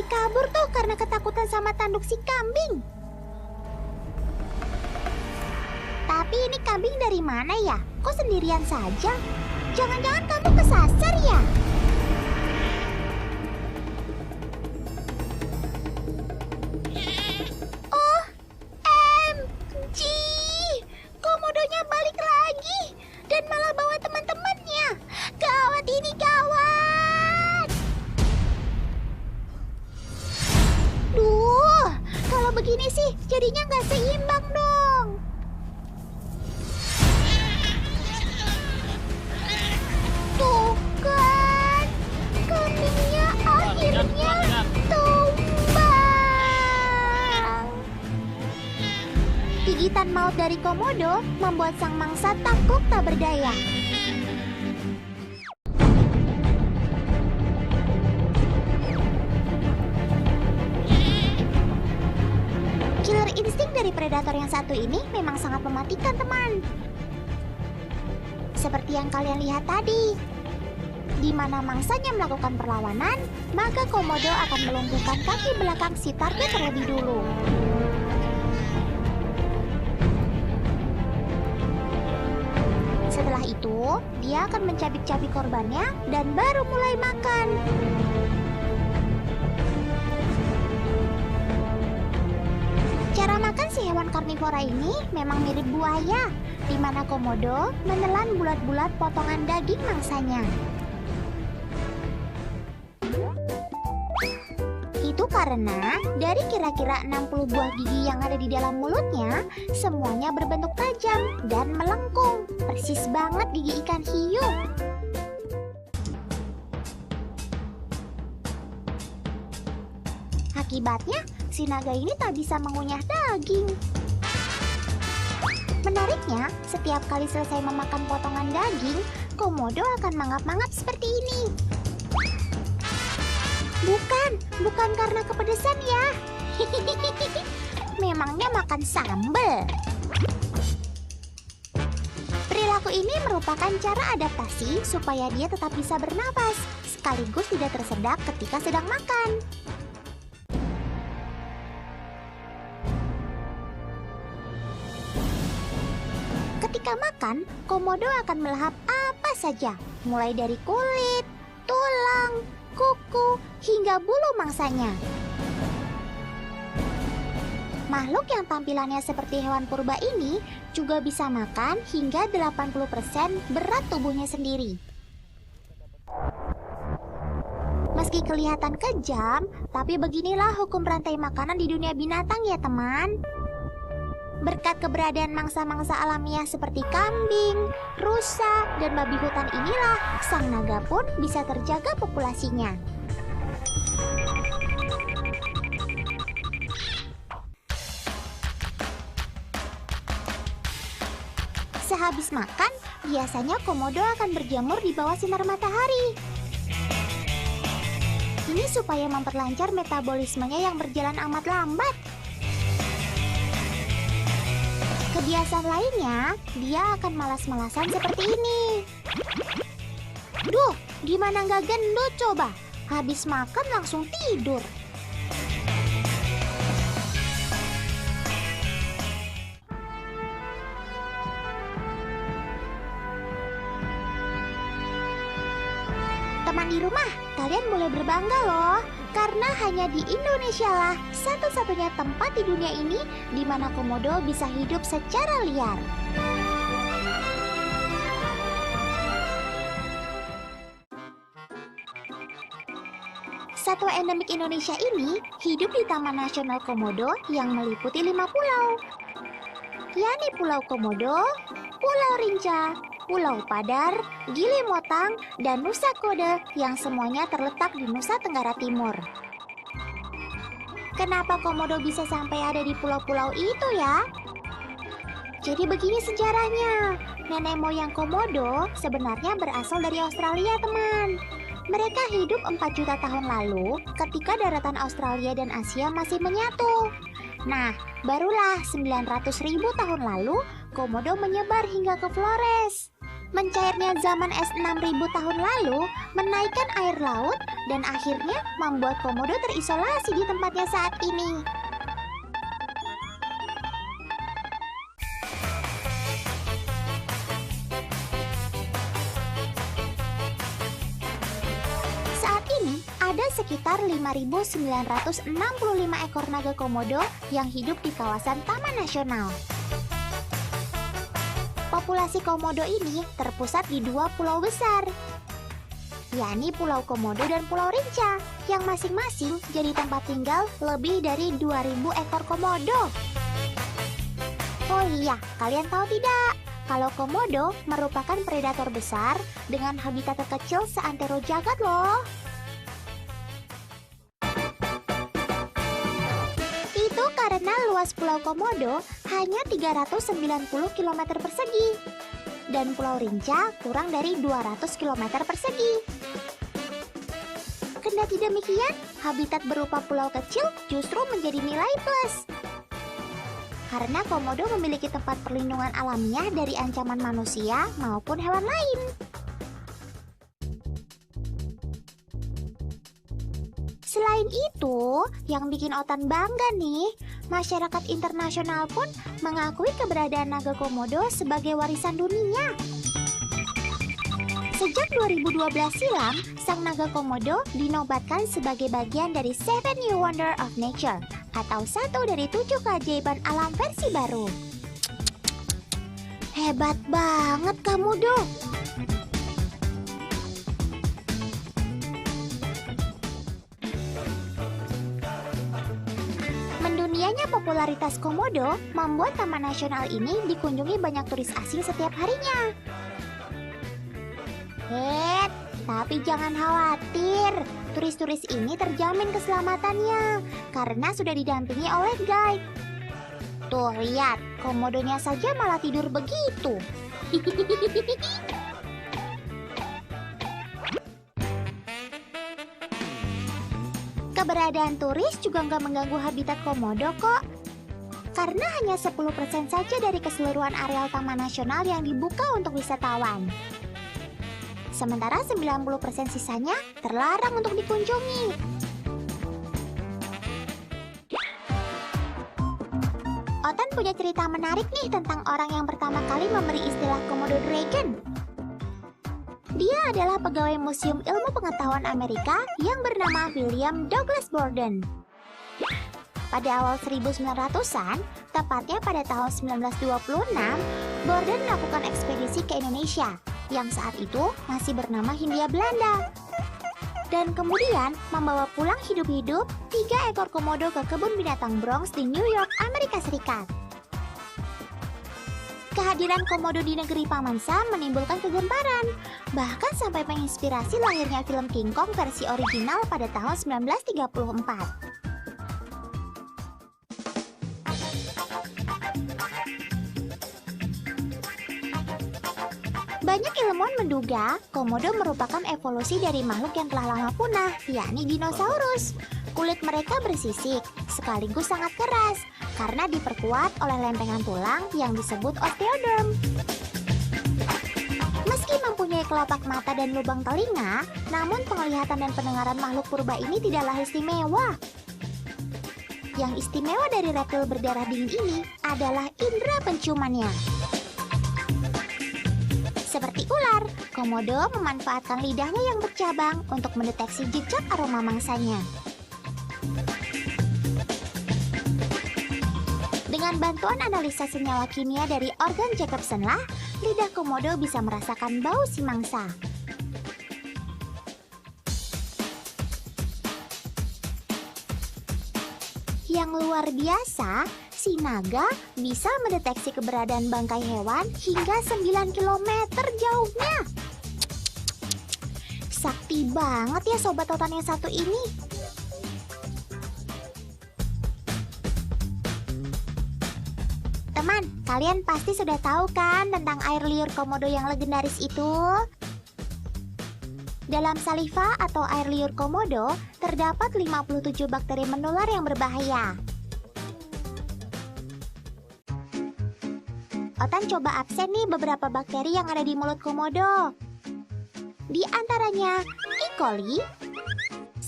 kabur tuh karena ketakutan sama tanduk si kambing. Tapi ini kambing dari mana ya? Kok sendirian saja? Jangan-jangan kamu kesasar ya? Oh, MG! Komodonya balik lagi dan malah bawa teman-temannya. Gawat ini, gawat! Duh, kalau begini sih jadinya nggak seimbang dong. Tuh kan, kambingnya akhirnya tumbang. Gigitan maut dari komodo membuat sang mangsa takut tak berdaya. Killer insting dari predator yang satu ini memang sangat mematikan, teman. Seperti yang kalian lihat tadi, di mana mangsanya melakukan perlawanan, maka komodo akan melumpuhkan kaki belakang si target terlebih dulu. Setelah itu, dia akan mencabik-cabik korbannya dan baru mulai makan. Cara makan si hewan karnivora ini memang mirip buaya, di mana komodo menelan bulat-bulat potongan daging mangsanya. Itu karena dari kira-kira 60 buah gigi yang ada di dalam mulutnya, semuanya berbentuk tajam dan melengkung, persis banget gigi ikan hiu. Akibatnya, si naga ini tak bisa mengunyah daging. Menariknya, setiap kali selesai memakan potongan daging, komodo akan mangap-mangap seperti ini. Bukan karena kepedesan ya. Memangnya makan sambal. Perilaku ini merupakan cara adaptasi supaya dia tetap bisa bernapas, sekaligus tidak tersedak ketika sedang makan. Ketika makan, komodo akan melahap apa saja, mulai dari kulit, tulang, kuku, hingga bulu mangsanya. Makhluk yang tampilannya seperti hewan purba ini juga bisa makan hingga 80% berat tubuhnya sendiri. Meski kelihatan kejam, tapi beginilah hukum rantai makanan di dunia binatang ya teman. Berkat keberadaan mangsa-mangsa alamiah seperti kambing, rusa, dan babi hutan inilah sang naga pun bisa terjaga populasinya. Sehabis makan, biasanya komodo akan berjemur di bawah sinar matahari. Ini supaya memperlancar metabolismenya yang berjalan amat lambat. Kebiasaan lainnya, dia akan malas-malasan seperti ini. Duh, gimana nggak gendut coba? Habis makan langsung tidur. Teman di rumah, kalian boleh berbangga loh. Karena hanya di Indonesia lah satu-satunya tempat di dunia ini di mana komodo bisa hidup secara liar. Satwa endemik Indonesia ini hidup di Taman Nasional Komodo yang meliputi 5 pulau, yakni Pulau Komodo, Pulau Rinca, Pulau Padar, Gili Motang, dan Nusa Kode yang semuanya terletak di Nusa Tenggara Timur. Kenapa komodo bisa sampai ada di pulau-pulau itu ya? Jadi begini sejarahnya. Nenek moyang komodo sebenarnya berasal dari Australia, teman. Mereka hidup 4 juta tahun lalu ketika daratan Australia dan Asia masih menyatu. Nah, barulah 900.000 tahun lalu komodo menyebar hingga ke Flores. Mencairnya zaman es 6.000 tahun lalu menaikkan air laut dan akhirnya membuat komodo terisolasi di tempatnya saat ini. Saat ini ada sekitar 5.965 ekor naga komodo yang hidup di kawasan Taman Nasional. Populasi komodo ini terpusat di 2 pulau besar, yakni Pulau Komodo dan Pulau Rinca, yang masing-masing jadi tempat tinggal lebih dari 2.000 ekor komodo. Oh iya, kalian tahu tidak? Kalau komodo merupakan predator besar dengan habitat terkecil seantero jagat loh. Itu karena luas Pulau Komodo hanya 390 km persegi dan Pulau Rinca kurang dari 200 km persegi. Kendati demikian, habitat berupa pulau kecil justru menjadi nilai plus. Karena komodo memiliki tempat perlindungan alamiah dari ancaman manusia maupun hewan lain. Selain itu, yang bikin Otan bangga nih, masyarakat internasional pun mengakui keberadaan naga komodo sebagai warisan dunia. Sejak 2012 silam, sang naga komodo dinobatkan sebagai bagian dari Seven New Wonder of Nature, atau satu dari 7 keajaiban alam versi baru. Hebat banget kamu, Do! Mendunianya popularitas komodo membuat Taman Nasional ini dikunjungi banyak turis asing setiap harinya. Tapi jangan khawatir, turis-turis ini terjamin keselamatannya karena sudah didampingi oleh guide. Tuh lihat, komodonya saja malah tidur begitu. Keberadaan turis juga nggak mengganggu habitat komodo kok. Karena hanya 10% saja dari keseluruhan areal Taman Nasional yang dibuka untuk wisatawan. Sementara 90% sisanya terlarang untuk dikunjungi. Otan punya cerita menarik nih tentang orang yang pertama kali memberi istilah Komodo Dragon. Dia adalah pegawai Museum Ilmu Pengetahuan Amerika yang bernama William Douglas Borden. Pada awal 1900-an, tepatnya pada tahun 1926, Borden melakukan ekspedisi ke Indonesia yang saat itu masih bernama Hindia Belanda. Dan kemudian membawa pulang hidup-hidup 3 ekor komodo ke kebun binatang Bronx di New York, Amerika Serikat. Kehadiran komodo di negeri Paman Sam menimbulkan kegemparan, bahkan sampai menginspirasi lahirnya film King Kong versi original pada tahun 1934. Banyak ilmuwan menduga komodo merupakan evolusi dari makhluk yang telah lama punah, yakni dinosaurus. Kulit mereka bersisik, sekaligus sangat keras, karena diperkuat oleh lempengan tulang yang disebut osteoderm. Meski mempunyai kelopak mata dan lubang telinga, namun penglihatan dan pendengaran makhluk purba ini tidaklah istimewa. Yang istimewa dari reptil berdarah dingin ini adalah indera penciumannya. Seperti ular, komodo memanfaatkan lidahnya yang bercabang untuk mendeteksi jejak aroma mangsanya. Dengan bantuan analisa senyawa kimia dari organ Jacobson lah, lidah komodo bisa merasakan bau si mangsa. Yang luar biasa, si naga bisa mendeteksi keberadaan bangkai hewan hingga 9 km jauhnya. Sakti banget ya sobat Otan yang satu ini. Teman, kalian pasti sudah tahu kan tentang air liur komodo yang legendaris itu? Dalam saliva atau air liur komodo, terdapat 57 bakteri menular yang berbahaya. Otan coba absen nih beberapa bakteri yang ada di mulut komodo. Di antaranya E. coli,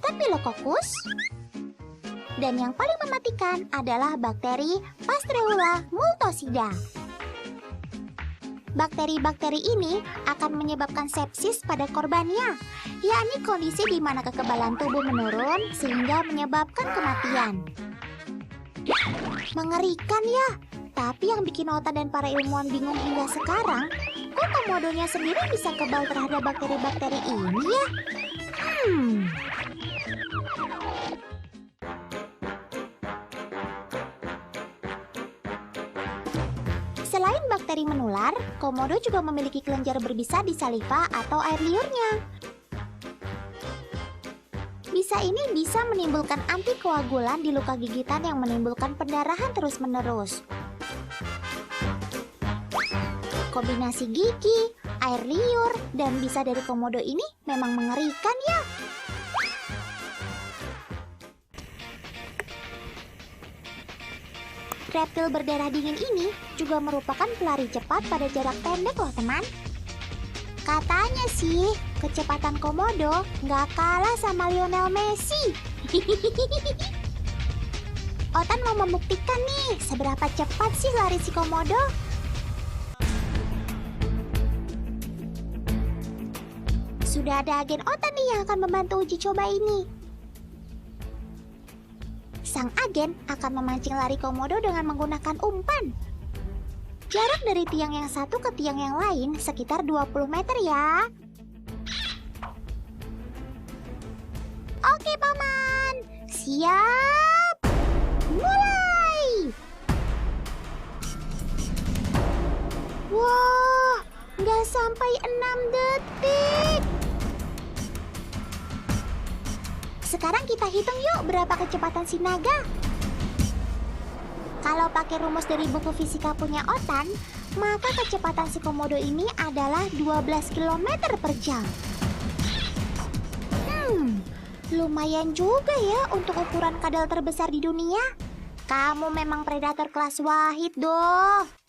Staphylococcus. Dan yang paling mematikan adalah bakteri Pasteurella multocida. Bakteri-bakteri ini akan menyebabkan sepsis pada korbannya, yakni kondisi di mana kekebalan tubuh menurun sehingga menyebabkan kematian. Mengerikan ya, tapi yang bikin Otan dan para ilmuwan bingung hingga sekarang, kok komodonya sendiri bisa kebal terhadap bakteri-bakteri ini ya? Selain bakteri menular, komodo juga memiliki kelenjar berbisa di saliva atau air liurnya. Bisa ini bisa menimbulkan antikoagulan di luka gigitan yang menimbulkan pendarahan terus-menerus. Kombinasi gigi, air liur, dan bisa dari komodo ini memang mengerikan ya. Reptil berdarah dingin ini juga merupakan pelari cepat pada jarak pendek loh teman. Katanya sih, kecepatan komodo nggak kalah sama Lionel Messi. Otan mau membuktikan nih, seberapa cepat sih lari si komodo. Sudah ada agen Otan nih yang akan membantu uji coba ini. Sang agen akan memancing lari komodo dengan menggunakan umpan. Jarak dari tiang yang satu ke tiang yang lain sekitar 20 meter ya. Oke paman, siap, mulai. Wah, nggak sampai 6 detik. Sekarang kita hitung yuk berapa kecepatan si naga. Kalau pakai rumus dari buku fisika punya Otan, maka kecepatan si komodo ini adalah 12 km per jam. Lumayan juga ya untuk ukuran kadal terbesar di dunia. Kamu memang predator kelas Wahid, doh.